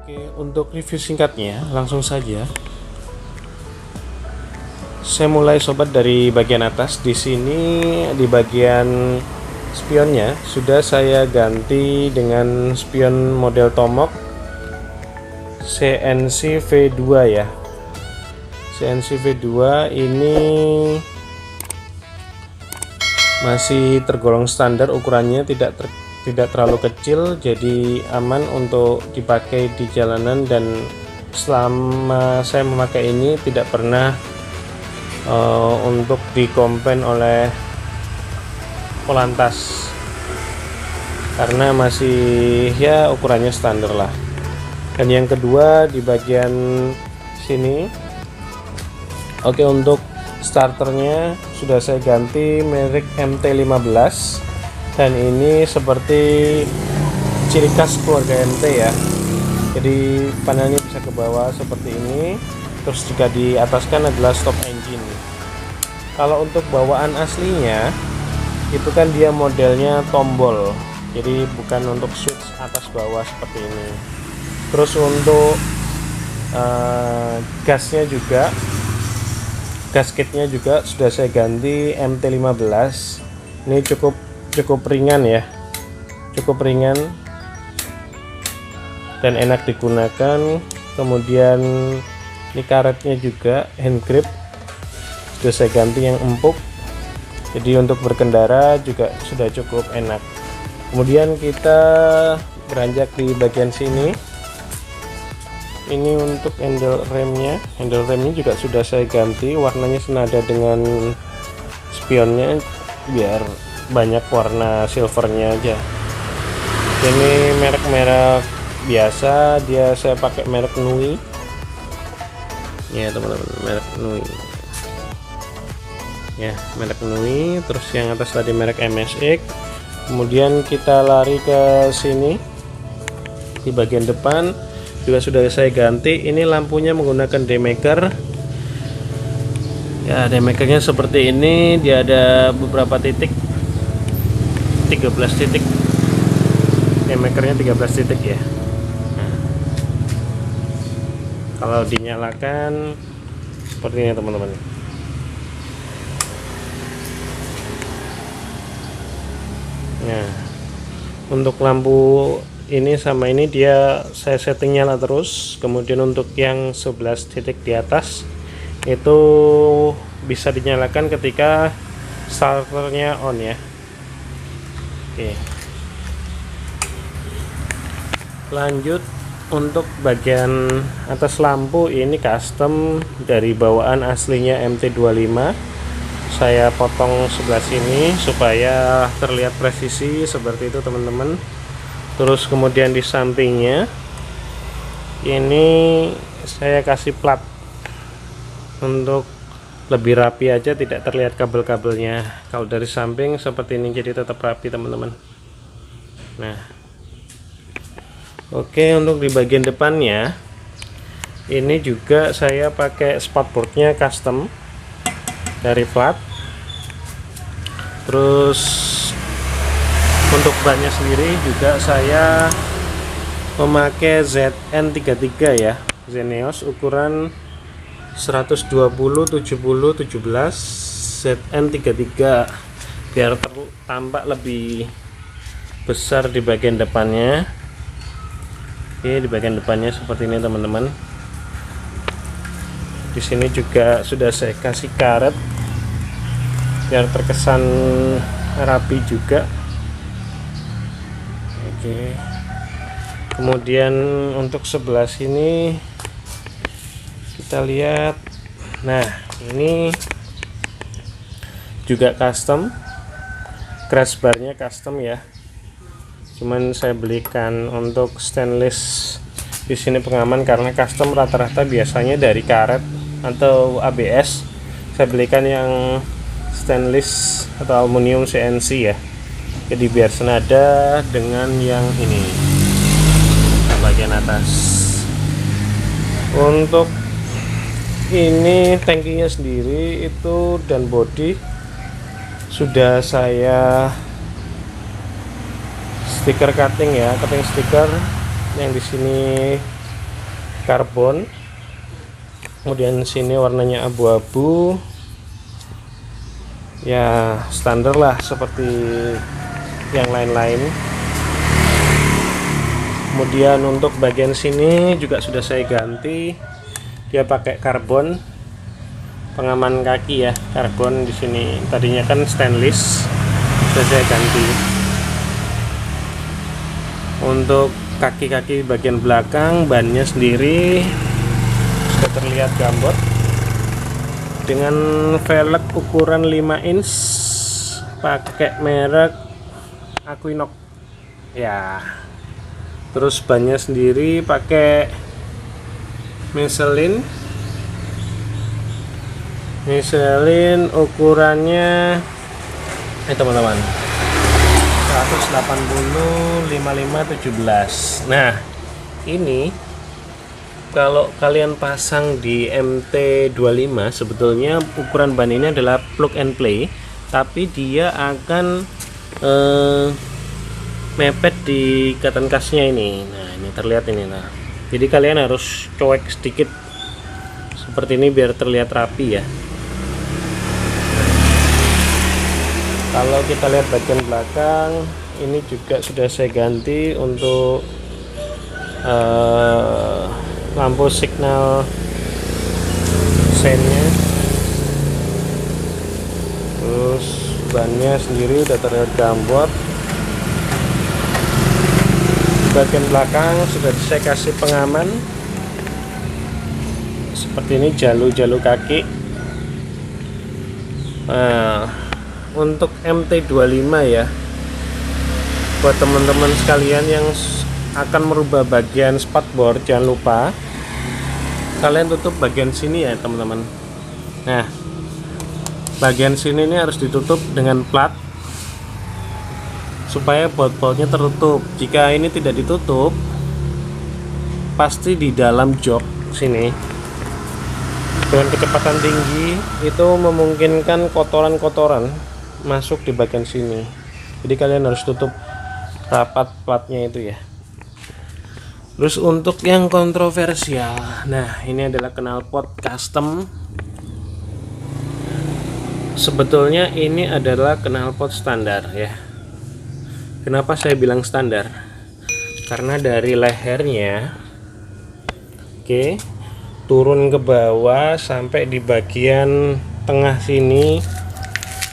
Oke, untuk review singkatnya langsung saja. Saya mulai sobat dari bagian atas. Di sini di bagian spionnya sudah saya ganti dengan spion model Tomok CNC V2 ya. CNC V2 ini masih tergolong standar, ukurannya tidak terlalu kecil, jadi aman untuk dipakai di jalanan, dan selama saya memakai ini tidak pernah untuk dikomplain oleh Polantas karena masih ya ukurannya standar lah. Dan yang kedua di bagian sini, oke, untuk starternya sudah saya ganti merek MT15, dan ini seperti ciri khas keluarga MT ya, jadi panelnya bisa ke bawah seperti ini. Terus juga di atas kan adalah stop engine. Kalau untuk bawaan aslinya itu kan dia modelnya tombol, jadi bukan untuk switch atas bawah seperti ini. Terus untuk gasnya juga, gasketnya juga sudah saya ganti MT15. Ini cukup ringan ya, cukup ringan dan enak digunakan. Kemudian ini karetnya juga hand grip sudah saya ganti yang empuk, jadi untuk berkendara juga sudah cukup enak. Kemudian kita beranjak di bagian sini. Ini untuk handle remnya juga sudah saya ganti, warnanya senada dengan spionnya biar banyak warna silvernya aja. Ini merek biasa, saya pakai merek Nui ya teman-teman, merek Nui ya, merek Nui. Terus yang atas tadi merek MSX. Kemudian kita lari ke sini, di bagian depan juga sudah saya ganti. Ini lampunya menggunakan daymaker ya, daymakernya seperti ini. Dia ada beberapa titik, 13 titik, daymakernya 13 titik ya. Nah, kalau dinyalakan seperti ini teman-teman. Nah, untuk lampu ini sama ini saya setting nyala terus. Kemudian untuk yang 11 titik di atas itu bisa dinyalakan ketika starternya on ya. Oke, lanjut untuk bagian atas lampu, ini custom dari bawaan aslinya MT25. Saya potong sebelah sini supaya terlihat presisi seperti itu teman-teman. Terus kemudian di sampingnya ini saya kasih plat untuk lebih rapi aja, tidak terlihat kabel-kabelnya. Kalau dari samping seperti ini, jadi tetap rapi teman-teman. Nah, oke, untuk di bagian depannya ini juga saya pakai spatboardnya custom dari flat. Terus untuk bannya sendiri juga saya memakai ZN33 ya, Zeneos ukuran 120 70 17 ZN33 biar tampak lebih besar di bagian depannya. Oke, di bagian depannya seperti ini teman-teman. Di sini juga sudah saya kasih karet biar terkesan rapi juga. Oke, kemudian untuk sebelah sini kita lihat. Nah, ini juga custom, crash barnya custom ya, cuman saya belikan untuk stainless di sini pengaman, karena custom rata-rata biasanya dari karet atau ABS. Saya belikan yang stainless atau aluminium CNC ya, jadi biar senada dengan yang ini bagian atas. Untuk ini tangkinya sendiri itu dan body sudah saya stiker cutting ya, cutting stiker yang di sini karbon, kemudian sini warnanya abu-abu, ya standar lah seperti yang lain-lain. Kemudian untuk bagian sini juga sudah saya ganti, dia pakai karbon pengaman kaki ya, karbon di sini. Tadinya kan stainless, sudah saya ganti. Untuk kaki-kaki bagian belakang, bannya sendiri sudah terlihat gambot dengan velg ukuran 5 inch pakai merek Aquinox ya. Terus bannya sendiri pakai Michelin ukurannya teman-teman 180 55 17. Nah, ini kalau kalian pasang di MT25, sebetulnya ukuran ban ini adalah plug and play, tapi dia akan mepet di ikatan kasnya ini. Nah, ini terlihat ini. Nah, jadi kalian harus cuek sedikit seperti ini biar terlihat rapi ya. Kalau kita lihat bagian belakang, ini juga sudah saya ganti untuk lampu signal seinnya. Terus bannya sendiri udah terlihat gambot. Bagian belakang sudah saya kasih pengaman seperti ini, jalur kaki. Nah, untuk MT25 ya, buat teman-teman sekalian yang akan merubah bagian spakbor, jangan lupa kalian tutup bagian sini ya teman-teman. Nah, bagian sini ini harus ditutup dengan plat supaya baut-bautnya tertutup. Jika ini tidak ditutup, pasti di dalam jok sini dengan kecepatan tinggi itu memungkinkan kotoran-kotoran masuk di bagian sini. Jadi kalian harus tutup rapat platnya itu ya. Terus untuk yang kontroversial, nah ini adalah knalpot custom. Sebetulnya ini adalah knalpot standar ya. Kenapa saya bilang standar? Karena dari lehernya, oke, turun ke bawah sampai di bagian tengah sini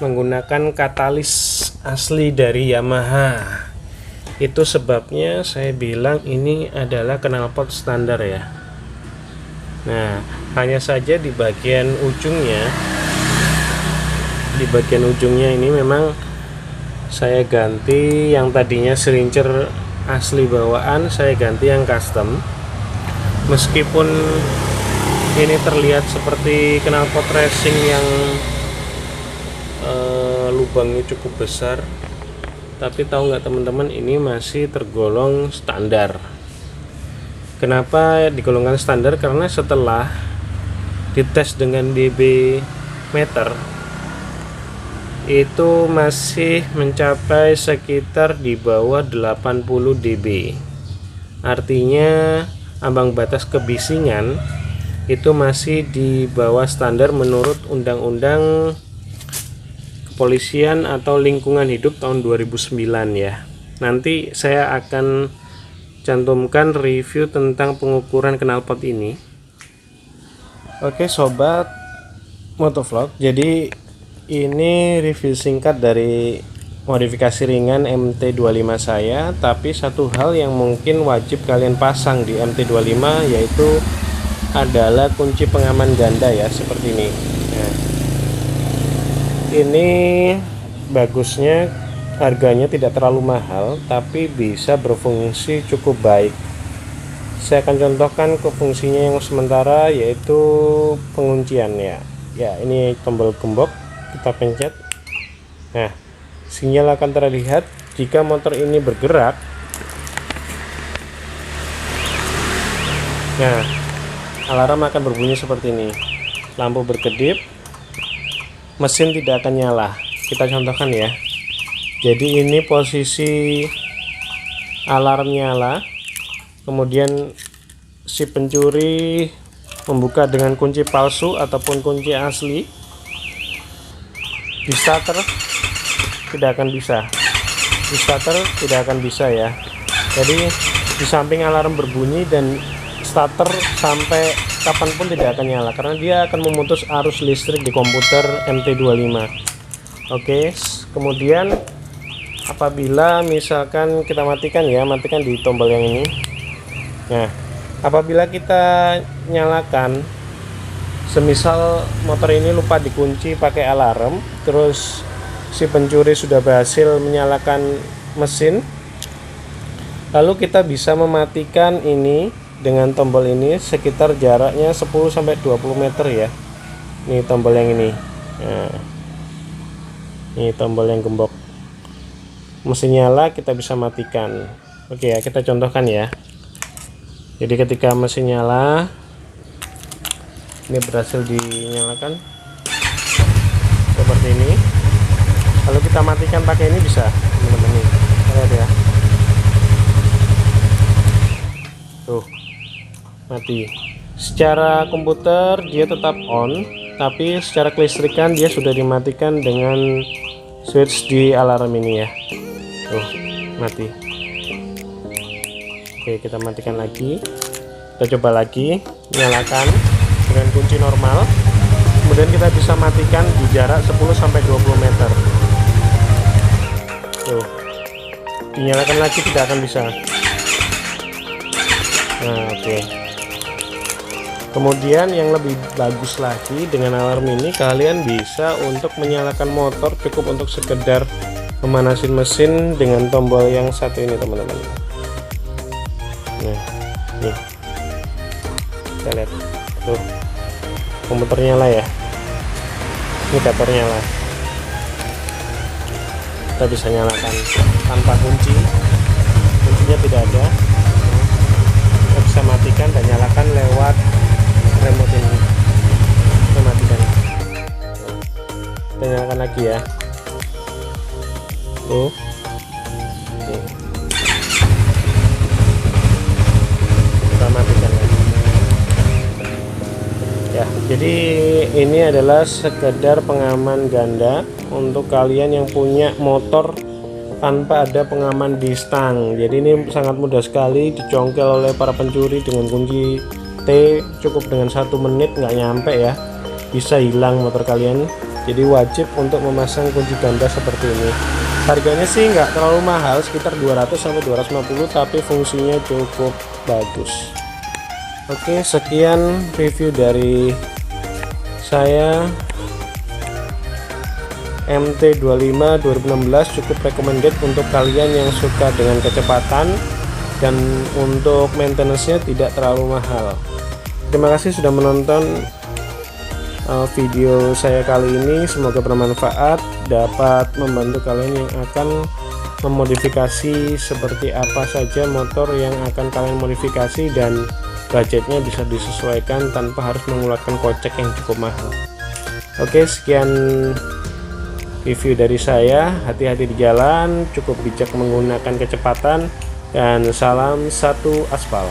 menggunakan katalis asli dari Yamaha. Itu sebabnya saya bilang ini adalah knalpot standar ya. Nah, hanya saja di bagian ujungnya, ini memang saya ganti yang tadinya silinder asli bawaan, saya ganti yang custom. Meskipun ini terlihat seperti knalpot racing yang lubangnya cukup besar, tapi tahu nggak teman-teman, ini masih tergolong standar. Kenapa digolongkan standar? Karena setelah dites dengan dB meter itu masih mencapai sekitar di bawah 80 dB. Artinya ambang batas kebisingan itu masih di bawah standar menurut Undang-Undang Kepolisian atau Lingkungan Hidup tahun 2009 ya. Nanti saya akan cantumkan review tentang pengukuran knalpot ini. Oke sobat motovlog, jadi ini review singkat dari modifikasi ringan MT25 saya. Tapi satu hal yang mungkin wajib kalian pasang di MT25 yaitu adalah kunci pengaman ganda ya, seperti ini. Nah, ini bagusnya harganya tidak terlalu mahal tapi bisa berfungsi cukup baik. Saya akan contohkan ke fungsinya yang sementara, yaitu penguncian ya. Ya, ini tombol gembok, kita pencet. Nah, sinyal akan terlihat jika motor ini bergerak. Nah, alarm akan berbunyi seperti ini. Lampu berkedip, mesin tidak akan nyala. Kita contohkan ya. Jadi ini posisi alarm nyala, kemudian si pencuri membuka dengan kunci palsu ataupun kunci asli, di starter tidak akan bisa. Di starter tidak akan bisa ya. Jadi di samping alarm berbunyi dan starter sampai kapanpun tidak akan nyala karena dia akan memutus arus listrik di komputer MT25. Oke, kemudian apabila misalkan kita matikan ya, matikan di tombol yang ini. Nah, apabila kita nyalakan, semisal motor ini lupa dikunci pakai alarm, terus si pencuri sudah berhasil menyalakan mesin, lalu kita bisa mematikan ini dengan tombol ini sekitar jaraknya 10-20 meter ya. Ini tombol yang ini. Nah, ini tombol yang gembok. Mesin nyala, kita bisa matikan. Oke ya, kita contohkan ya. Jadi ketika mesin nyala, ini berhasil dinyalakan seperti ini. Lalu kita matikan pakai ini bisa, teman-teman nih. Lihat ya. Tuh, mati. Secara komputer dia tetap on, tapi secara kelistrikan dia sudah dimatikan dengan switch di alarm ini ya. Tuh, mati. Oke, kita matikan lagi. Kita coba lagi, nyalakan dengan kunci normal. Kemudian kita bisa matikan di jarak 10-20 meter. Tuh, dinyalakan lagi tidak akan bisa. Nah, oke. Kemudian yang lebih bagus lagi, dengan alarm ini kalian bisa untuk menyalakan motor cukup untuk sekedar memanasin mesin dengan tombol yang satu ini, teman-teman. Nah, nih, kita lihat tuh, komputer nyala ya, indikator nyala. Kita bisa nyalakan tanpa kunci, kuncinya tidak ada. Kita bisa matikan dan nyalakan lewat remote ini. Kita matikan, kita nyalakan lagi ya. Tuh, kita matikan lagi ya. Jadi ini adalah sekedar pengaman ganda untuk kalian yang punya motor tanpa ada pengaman di stang. Jadi ini sangat mudah sekali dicongkel oleh para pencuri dengan kunci T. Cukup dengan 1 menit, nggak nyampe ya, bisa hilang motor kalian. Jadi wajib untuk memasang kunci ganda seperti ini. Harganya sih nggak terlalu mahal, sekitar 200-250, tapi fungsinya cukup bagus. Oke, sekian review dari saya. MT25 2016 cukup recommended untuk kalian yang suka dengan kecepatan, dan untuk maintenance-nya tidak terlalu mahal. Terima kasih sudah menonton video saya kali ini. Semoga bermanfaat, dapat membantu kalian yang akan memodifikasi seperti apa saja motor yang akan kalian modifikasi, dan budgetnya bisa disesuaikan tanpa harus mengeluarkan kocek yang cukup mahal. Oke, sekian review dari saya. Hati-hati di jalan, cukup bijak menggunakan kecepatan, dan salam satu aspal.